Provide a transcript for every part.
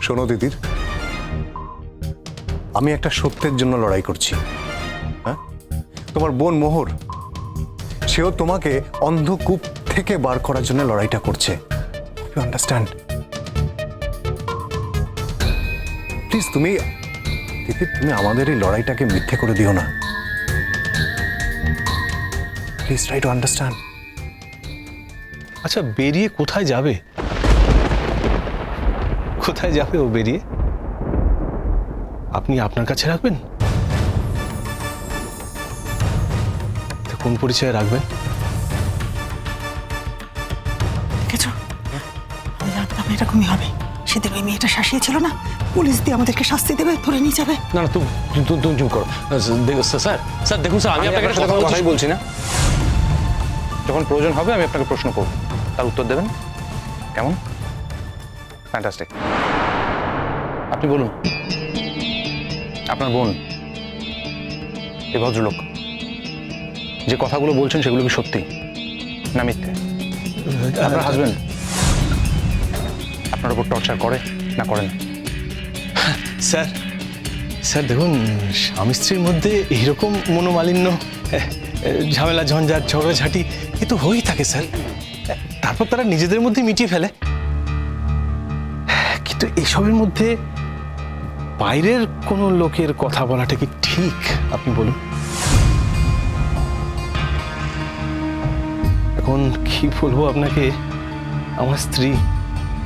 শোনো দিদির, আমি একটা সত্যের জন্য লড়াই করছি। হ্যাঁ, তোমার বোন মোহর, সেও তোমাকে অন্ধকূপ থেকে বার করার জন্য লড়াইটা করছে। You understand? প্লিজ তুমি দিদি, তুমি আমাদের এই লড়াইটাকে মিথ্যে করে দিও না। Please try to understand. আচ্ছা, বেরিয়ে কোথায় যাবে? কোথায় যাবে ও বেরিয়ে? আপনি আপনার কাছে রাখবেন? কোন পরিচয়ে রাখবেন? কিছু আমি জানতাম এরকমই হবে। সেদিন ওই মেয়েটা শাসিয়েছিল না, পুলিশ দিয়ে আমাদেরকে শাস্তি দেবে, ধরে নিয়ে যাবে। না না, তুমি চুপ করো। স্যার স্যার দেখুন স্যার, আমি আপনাকে একটা কথাই বলছি না। যখন প্রয়োজন হবে আমি আপনাকে প্রশ্ন করব, তার উত্তর দেবেন। কেমন? ফ্যান্টাস্টিক। আপনি বলুন, আপনার বোন, এই ভদ্রলোক যে কথাগুলো বলছেন সেগুলো কি সত্যি না মিথ্যে? আপনার হাজবেন্ড আপনার উপর টর্চার করে না করে না? স্যার স্যার দেখুন, স্বামী স্ত্রীর মধ্যে এইরকম মনোমালিন্য, ঝামেলা, ঝঞ্ঝাট, ঝগড়াঝাটি এ তো হয়েই থাকে স্যার। তারপর তারা নিজেদের মধ্যে মিটিয়ে ফেলে। কিন্তু এসবের মধ্যে বাইরের কোনো লোকের কথা বলাটা কি ঠিক? আপনি বলুন। এখন কি বলবো আপনাকে, আমার স্ত্রী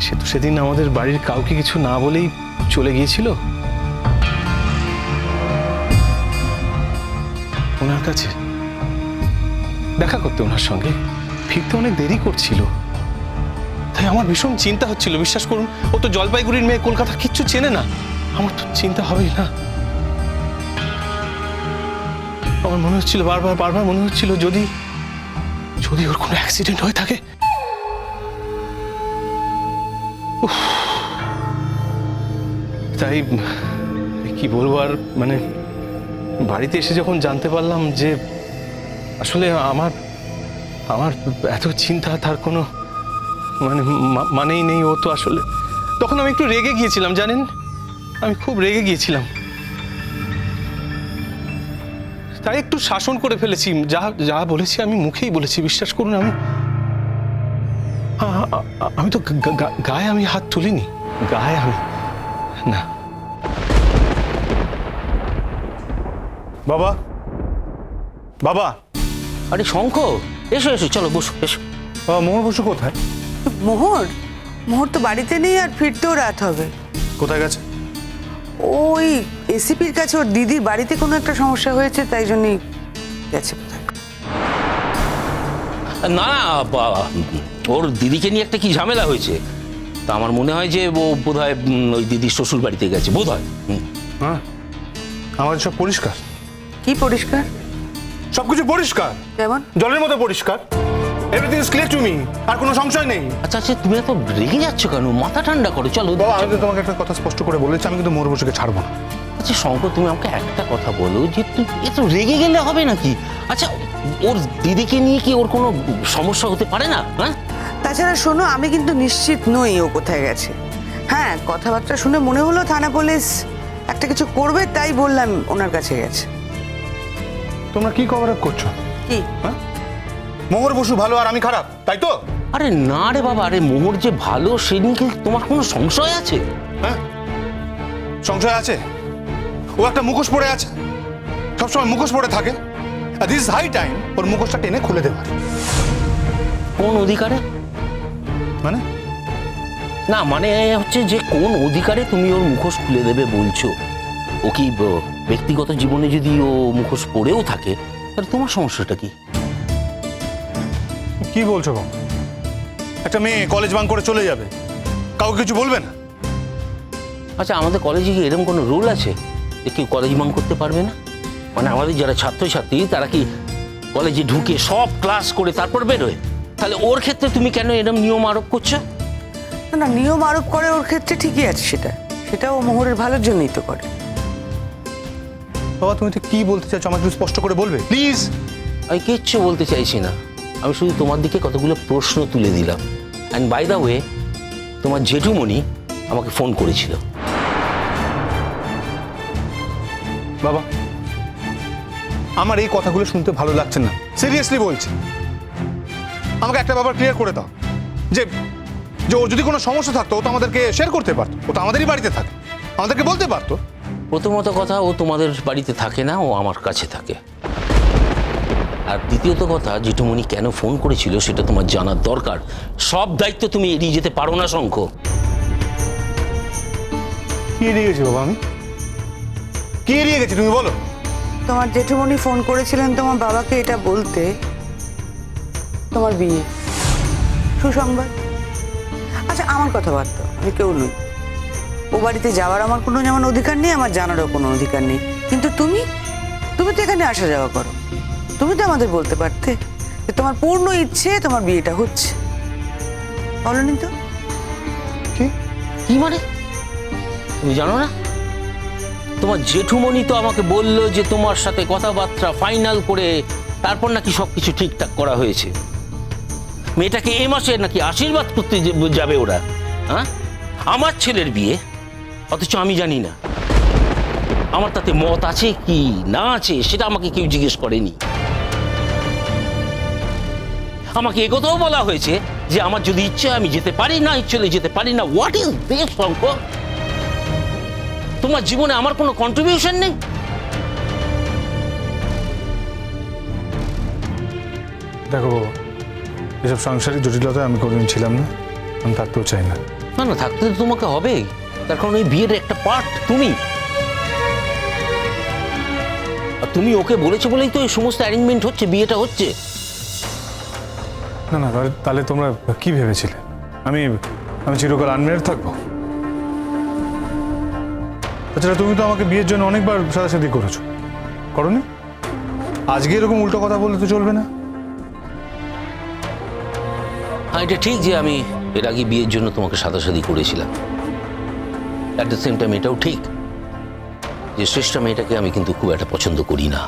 সে তো সেদিন আমাদের বাড়ির কাউকে কিছু না বলেই চলে গিয়েছিল ওনার কাছে দেখা করতে। ওনার সঙ্গে ফিরতে অনেক দেরি করছিল, তাই আমার ভীষণ চিন্তা হচ্ছিল। বিশ্বাস করুন, ও তো জলপাইগুড়ির মেয়ে, কলকাতার কিচ্ছু চেনে না। আমার তো চিন্তা হবেই না। আমার মনে হচ্ছিল বারবার মনে হচ্ছিল যদি যদি ওর কোনো অ্যাক্সিডেন্ট হয়ে থাকে। তাই কি বলবো আর, মানে বাড়িতে এসে যখন জানতে পারলাম যে আসলে আমার আমার এত চিন্তা তার কোনো মানেই নেই, ও তো আসলে, তখন আমি একটু রেগে গিয়েছিলাম জানেন, আমি খুব রেগে গিয়েছিলাম। তাই একটু শাসন করে ফেলেছি। যা যা বলেছি আমি মুখেই বলেছি। বিশ্বাস করুন, আমি তো গায়ে আমি হাত তুলিনি, গায়ে আমি না। বাবা, বাবা, আরে শঙ্খ, এসো এসো, চলো বসো, এসো। বাবা, মোহর বসু কোথায়? মোহর মোহর তো বাড়িতে নেই, আর ফিরতেও রাত হবে। কোথায় গেছে? ওই এসিপির কাছে ওর দিদির বাড়িতে কোনো একটা সমস্যা হয়েছে, তাই জন্যই গেছে বোধহয়। না না, ওর দিদিকে নিয়ে একটা কি ঝামেলা হয়েছে, তা আমার মনে হয় যে ও বোধহয় ওই দিদির শ্বশুর বাড়িতে গেছে বোধহয়। হ্যাঁ, আমার সব পরিষ্কার। কি পরিষ্কার? সবকিছু পরিষ্কার, যেমন জলের মতো পরিষ্কার। Everything is clear to me, আর কোনো সংশয় নেই। আচ্ছা আচ্ছা, তুমি এত রেগে যাচ্ছ কেন? মাথা ঠান্ডা করো, চলো। বাবা, আমি তো তোমাকে একটা কথা স্পষ্ট করে বলেছি, আমি কিন্তু মোহর বসুকে ছাড়বো না। আচ্ছা শঙ্কর, তুমি আমাকে একটা কথা বলো, যে তুমি এত রেগে গেলে হবে নাকি? আচ্ছা, ওর দিদিকে নিয়ে কি ওর কোনো সমস্যা হতে পারে না? হ্যাঁ, তাছাড়া শোনো, আমি কিন্তু নিশ্চিত নই ও কোথায় গেছে। হ্যাঁ, কথাবার্তা শুনে মনে হলো থানা পুলিশ একটা কিছু করবে, তাই বললাম ওনার কাছে গেছে। তোমরা কি কভার আপ করছো? কি? হ্যাঁ, মোহর বসু ভালো আর আমি খারাপ, তাই তো? আরে না রে বাবা, আরে মোহর যে ভালো সে নিয়ে কি তোমার কোনো সংশয় আছে? হ্যাঁ, সংশয় আছে। ও একটা মুখোশ পরে আছে, সবসময় মুখোশ পরে থাকে। দিস ইজ হাই টাইম ওর মুখোশটা টেনে খুলে দেওয়ার। কোন অধিকারে? মানে না, মানে হচ্ছে যে কোন অধিকারে তুমি ওর মুখোশ খুলে দেবে বলছো? ও কি ব্যক্তিগত জীবনে যদি ও মুখোশ পরেও থাকে, তাহলে তোমার সমস্যাটা কি? কি বলছো বাবা? একটা মেয়ে কলেজ বাঙ্ক করে চলে যাবে, কাউকে কিছু বলবে না? আচ্ছা, আমাদের কলেজে কি এরকম কোনো রুল আছে যে কেউ কলেজ বাঙ্ক করতে পারবে না? মানে আমাদের যারা ছাত্রছাত্রী তারা কি কলেজে ঢুকে সব ক্লাস করে তারপর বেরোয়? তাহলে ওর ক্ষেত্রে তুমি কেন এরকম নিয়ম আরোপ করছো? না না, নিয়ম আরোপ করে ওর ক্ষেত্রে ঠিকই আছে, সেটা ও মোহরের ভালোর জন্যই তো করে। বাবা, তুমি তো কি বলতে চাইছো আমাকে একটু স্পষ্ট করে বলবে প্লিজ? আমি কিচ্ছু বলতে চাইছি না, আমি শুধু তোমার দিকে কতগুলো প্রশ্ন তুলে দিলাম। অ্যান্ড বাই দ্য ওয়ে, তোমার জেঠুমণি আমাকে ফোন করেছিল। বাবা, আমার এই কথাগুলো শুনতে ভালো লাগছে না, সিরিয়াসলি বলছি। আমাকে একটা ব্যাপার ক্লিয়ার করে দাও যে যে ওর যদি কোনো সমস্যা থাকতো ও তো আমাদেরকে শেয়ার করতে পারতো, ও তো আমাদেরই বাড়িতে থাকে, আমাদেরকে বলতে পারতো। প্রথমত কথা, ও তোমাদের বাড়িতে থাকে না, ও আমার কাছে থাকে। আর দ্বিতীয়ত কথা, জেঠুমণি কেন ফোন করেছিল সেটা তোমার জানার দরকার। সব দায়িত্ব তুমি এড়িয়ে যেতে পারো না শঙ্খ। কি এড়িয়ে গেছি বাবা আমি? কি এড়িয়ে গেছি তুমি বলো? তোমার জেঠুমণি ফোন করেছিলেন তোমার বাবাকে এটা বলতে তোমার বিয়ে, সুসংবাদ। আচ্ছা, আমার কথা বাদ দাও, আমি কেউ নই। ও বাড়িতে যাওয়ার আমার কোনো যেমন অধিকার নেই, আমার জানারও কোনো অধিকার নেই। কিন্তু তুমি তো এখানে আসা যাওয়া করো। তুমি তো আমাদের বলতে পারতে যে তোমার পূর্ণ ইচ্ছে তোমার বিয়েটা হচ্ছে। বলনি তো? কি মানে? তুমি জানো না? তোমার জেঠুমণি তো আমাকে বলল যে তোমার সাথে কথাবার্তা ফাইনাল করে তারপর নাকি সবকিছু ঠিকঠাক করা হয়েছে। মেয়েটাকে এ মাসে নাকি আশীর্বাদ করতে যাবে ওরা। হ্যাঁ, আমার ছেলের বিয়ে, অথচ আমি জানি না। আমার তাতে মত আছে কি না আছে সেটা আমাকে কেউ জিজ্ঞেস করেনি। আমাকে একথাও বলা হয়েছে যে আমার যদি ইচ্ছে আমি যেতে পারি, না ইচ্ছে যেতে পারি না। হোয়াট ইজ দিস শঙ্খ? তোমার জীবনে আমার কোনো কন্ট্রিবিউশন নেই? দেখো বাবা, এসব সাংসারিক জটিলতায় আমি কোনোদিন ছিলাম না, আমি থাকতেও চাই না। না না, থাকতে তো তোমাকে হবে, তার কারণ এই বিয়ের একটা পার্ট তুমি। আর তুমি ওকে বলেছো বলেই তো এই সমস্ত অ্যারেঞ্জমেন্ট হচ্ছে, বিয়েটা হচ্ছে। না না, তাহলে তোমরা কি ভেবেছিলে? আমি আমি চিরকাল আনমেরিড থাকবো? তাছাড়া তুমি তো আমাকে বিয়ের জন্য অনেকবার সাদাসাদি করেছো, করোনি? আজকে এরকম উল্টো কথা বললে তো চলবে না। হ্যাঁ, এটা ঠিক যে আমি এর আগে বিয়ের জন্য তোমাকে সাদাসাদি করেছিলাম। অ্যাট দ্য সেম টাইম এটাও ঠিক যে শ্রেষ্ঠা মেয়েটাকে আমি কিন্তু খুব একটা পছন্দ করি না।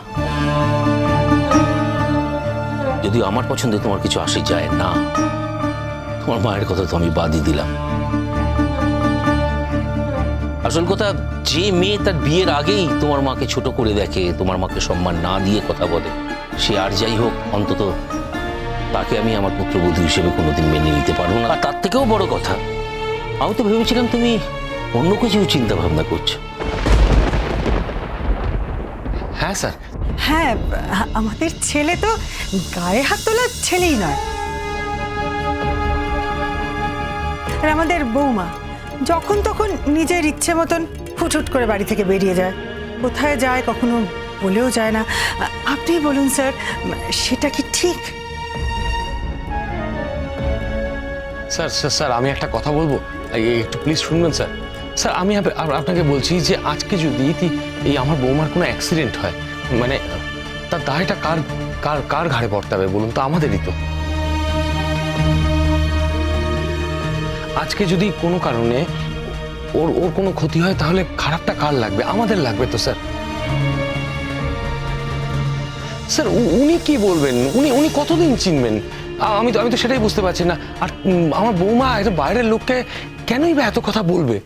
যদিও আমার পছন্দে তোমার কিছু আসে যায় না। তোমার মায়ের কথা তো আমি বাদই দিলাম। আসল কথা, যে মেয়ে তার বিয়ের আগেই তোমার মাকে ছোট করে দেখে, তোমার মাকে সম্মান না দিয়ে কথা বলে, সে আর যাই হোক, অন্তত তাকে আমি আমার পুত্রবধূ হিসেবে কোনোদিন মেনে নিতে পারবো না। আর তার থেকেও বড় কথা, আমি তো ভেবেছিলাম তুমি অন্য কিছু চিন্তা ভাবনা করছো। হ্যাঁ স্যার। হ্যাঁ, আমাদের ছেলে তো গায়ে হাত তোলার ছেলেই নয়। আর আমাদের বৌমা যখন তখন নিজের ইচ্ছে মতন হুটহুট করে বাড়ি থেকে বেরিয়ে যায়, কোথায় যায় কখনো বলেও যায় না। আপনি বলুন স্যার, সেটা কি ঠিক? স্যার স্যার স্যার আমি একটা কথা বলবো, একটু প্লিজ শুনবেন স্যার। স্যার আমি আপনাকে বলছি যে আজকে যদি এই আমার বৌমার কোনো অ্যাক্সিডেন্ট হয়, মানে তার দায়টা কার কার কার ঘাড়ে পড়তে হবে বলুন তো? আমাদেরই তো। আজকে যদি কোনো কারণে ওর ওর কোনো ক্ষতি হয় তাহলে খারাপটা কার লাগবে? আমাদের লাগবে তো স্যার। স্যার উনি কি বলবেন? উনি কতদিন চিনবেন? আমি তো সেটাই বুঝতে পারছি না। আর আমার বৌমা একটা বাইরের লোককে কেনই বা এত কথা বলবে?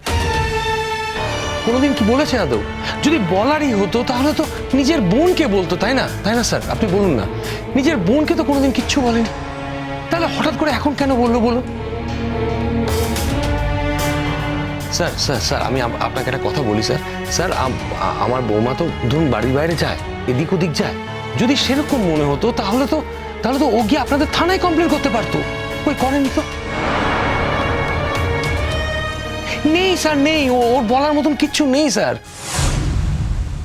কোনোদিন কি বলেছে আদৌ? যদি বলারই হতো তাহলে তো নিজের বোনকে বলতো, তাই না? তাই না স্যার, আপনি বলুন না। নিজের বোনকে তো কোনোদিন কিচ্ছু বলেনি, তাহলে হঠাৎ করে এখন কেন বললো বলুন? স্যার স্যার স্যার আমি আপনাকে একটা কথা বলি স্যার। স্যার আমার বৌমা তো ধরুন বাড়ির বাইরে যায়, এদিক ওদিক যায়। যদি সেরকম মনে হতো তাহলে তো ও গিয়ে আপনাদের থানায় কমপ্লেন করতে পারতো। ওই করেনি তো। নেই স্যার, নেই, ওর বলার মতন কিচ্ছু নেই স্যার।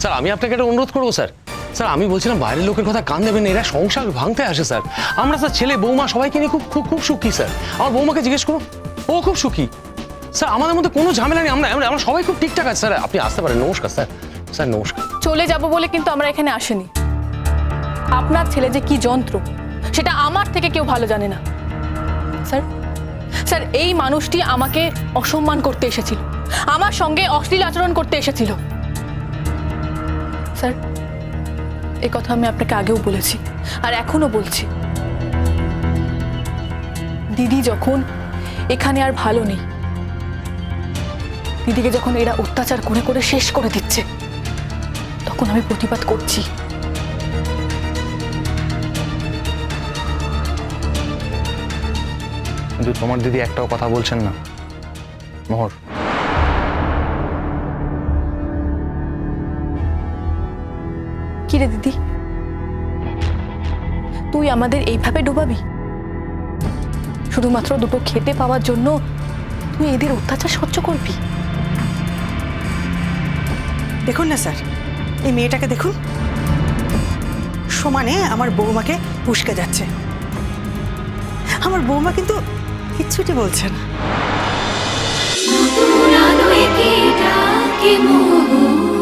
স্যার আমি আপনাকে একটা অনুরোধ করবো স্যার। স্যার আমি বলছিলাম বাইরের লোকের কথা কান দেবেন না, এরা সংসার ভাঙতে আসে স্যার। আমরা স্যার ছেলে বৌমা সবাইকে নিয়ে খুব খুব খুব সুখী স্যার। আমার বৌমাকে জিজ্ঞেস করুন, ও খুব সুখী স্যার। আমাদের মধ্যে কোনো ঝামেলা নেই, আমরা সবাই খুব ঠিকঠাক আছে স্যার। আপনি আসতে পারেন। নমস্কার স্যার। স্যার নমস্কার। চলে যাব বলে কিন্তু আমরা এখানে আসিনি। আপনার ছেলে যে কি যন্ত্র সেটা আমার থেকে কেউ ভালো জানে না। স্যার স্যার এই মানুষটি আমাকে অসম্মান করতে এসেছিল, আমার সঙ্গে অশ্লীল আচরণ করতে এসেছিল। স্যার এই কথা আমি আপনাকে আগেও বলেছি আর এখনো বলছি। দিদি যখন এখানে আর ভালো নেই, দিদিকে যখন এরা অত্যাচার করে করে শেষ করে দিচ্ছে, তখন আমি প্রতিবাদ করছি। কিন্তু তোমার দিদি একটাও কথা বলছেন না মোহর। কি রে দিদি, তুই আমাদের এইভাবে ডুবাবি? শুধুমাত্র দুটো খেতে পাওয়ার জন্য তুই এদের অত্যাচার সহ্য করবি? দেখুন না স্যার, এই মেয়েটাকে দেখুন, সমানে আমার বৌমাকে উস্কে যাচ্ছে। আমার বৌমা কিন্তু কিচ্ছুটি বলছে না। নতুন আলো একে ডাকে মোহর।